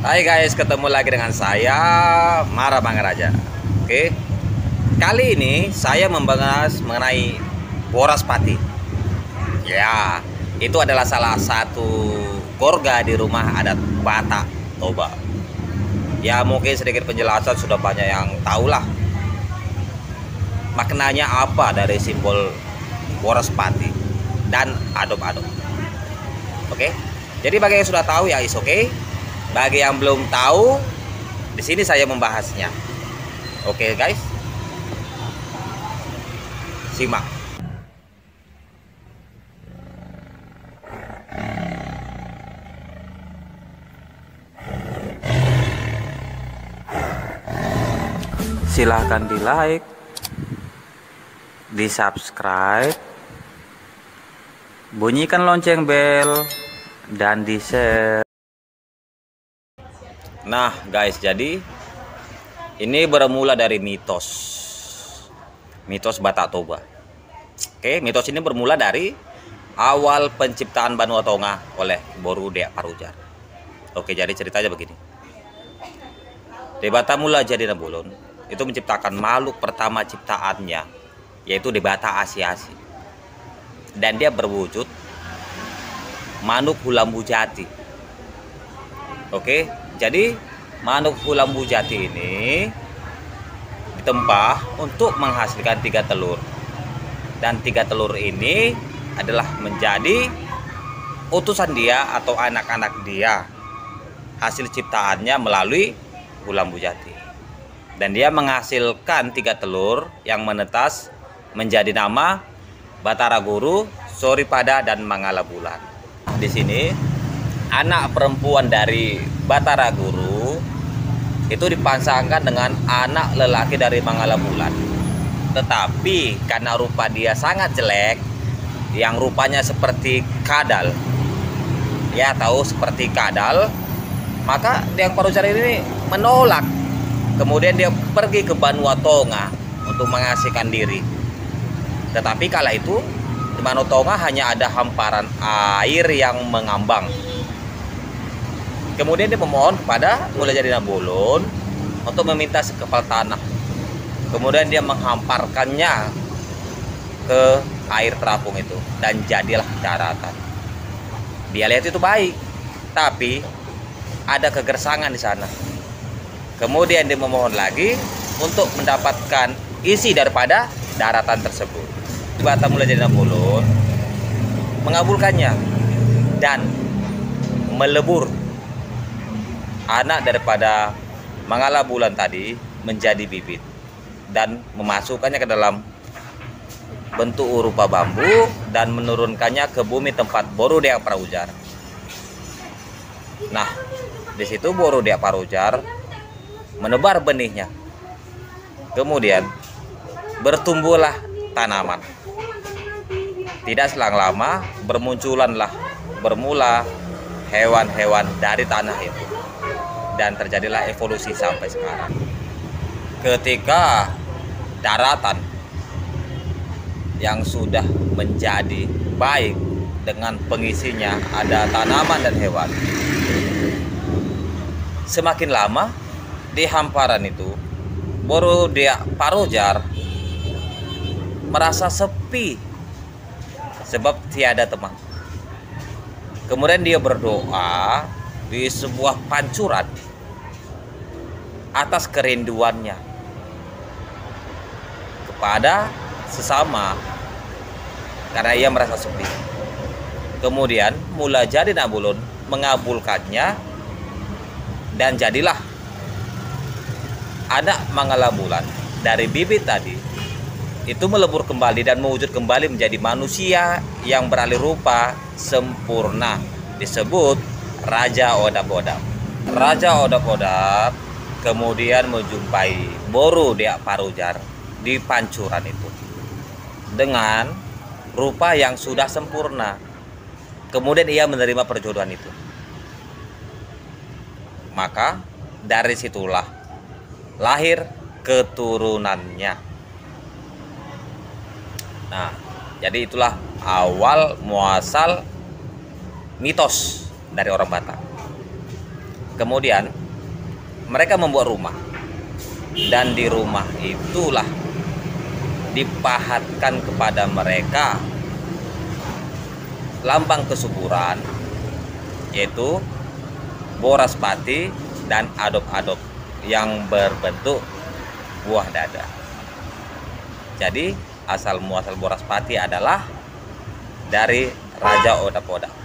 Hai guys, ketemu lagi dengan saya Mara Mangaraja. Oke, kali ini saya membahas mengenai Boras Pati. Ya, itu adalah salah satu gorga di rumah adat Batak Toba. Ya, mungkin sedikit penjelasan sudah banyak yang tahu lah maknanya apa dari simbol Boras Pati dan adop-adop. Oke, jadi bagi yang sudah tahu ya is oke. Bagi yang belum tahu, di sini saya membahasnya. Oke guys, simak. Silahkan di like, di subscribe, bunyikan lonceng bel, dan di share. Nah guys, jadi ini bermula dari mitos Batak Toba. Oke, mitos ini bermula dari awal penciptaan Banua Tonga oleh Boru Dea Parujar. Oke, jadi ceritanya begini. Debata Mula Jadi Nabulon itu menciptakan makhluk pertama ciptaannya, yaitu Debata Asi-Asi. Dan dia berwujud manuk hulambu jati. Oke, jadi manuk hulambu jati ini ditempah untuk menghasilkan 3 telur. Dan 3 telur ini adalah menjadi utusan dia atau anak-anak dia. Hasil ciptaannya melalui hulambu jati. Dan dia menghasilkan 3 telur yang menetas menjadi nama Batara Guru, Soripada, dan Mangala Bulan. Di sini anak perempuan dari Batara Guru itu dipasangkan dengan anak lelaki dari Mangala Bulan. Tetapi karena rupa dia sangat jelek, yang rupanya seperti kadal, ya tahu seperti kadal, maka Dea Parujar ini menolak. Kemudian dia pergi ke Banua Tonga untuk mengasihkan diri. Tetapi kala itu di Banua Tonga hanya ada hamparan air yang mengambang. Kemudian dia memohon kepada Mula Jadi Nabulon untuk meminta sekepal tanah. Kemudian dia menghamparkannya ke air terapung itu dan jadilah daratan. Dia lihat itu baik, tapi ada kegersangan di sana. Kemudian dia memohon lagi untuk mendapatkan isi daripada daratan tersebut. Bata Mula Jadi Nabulon mengabulkannya dan melebur anak daripada Mangala Bulan tadi menjadi bibit dan memasukkannya ke dalam bentuk rupa bambu dan menurunkannya ke bumi tempat Boru Dea Parujar. Nah, di situ Boru Dea Parujar menebar benihnya. Kemudian bertumbuhlah tanaman. Tidak selang lama bermula hewan-hewan dari tanah itu. Dan terjadilah evolusi sampai sekarang. Ketika daratan yang sudah menjadi baik dengan pengisinya ada tanaman dan hewan, semakin lama di hamparan itu Boru Dea Parujar merasa sepi sebab tiada teman. Kemudian dia berdoa di sebuah pancuran atas kerinduannya kepada sesama karena ia merasa sepi. Kemudian Mula Jadi Nabulon mengabulkannya dan jadilah anak Mangala Bulan dari bibit tadi itu melebur kembali dan mewujud kembali menjadi manusia yang beralih rupa sempurna, disebut Raja Odap-Odap. Raja Odap-Odap kemudian menjumpai Boru Dea Parujar di pancuran itu dengan rupa yang sudah sempurna. Kemudian ia menerima perjodohan itu. Maka dari situlah lahir keturunannya. Nah, jadi itulah awal muasal mitos dari orang Batak. Kemudian mereka membuat rumah, dan di rumah itulah dipahatkan kepada mereka lambang kesuburan, yaitu boraspati dan adop-adop yang berbentuk buah dada. Jadi asal muasal boraspati adalah dari Raja Odap-Odap.